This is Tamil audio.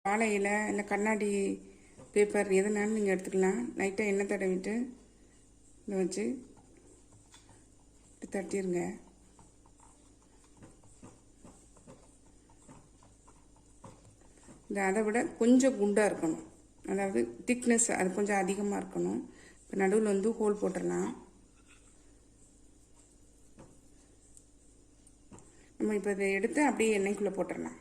வாழை இலை இல்லை கண்ணாடி பேப்பர் எதுனாலும் நீங்கள் எடுத்துக்கலாம். லைட்டாக எண்ணெய் தடவிட்டு இதை வச்சு தட்டிடுங்க. அதை விட கொஞ்சம் குண்டாக இருக்கணும், அதாவது திக்னஸ் அது கொஞ்சம் அதிகமாக இருக்கணும். இப்போ நடுவில் வந்து ஹோல் போட்டுடலாம். நம்ம இப்போ இதை எடுத்து அப்படியே எண்ணெய்க்குள்ளே போட்டுடலாம்.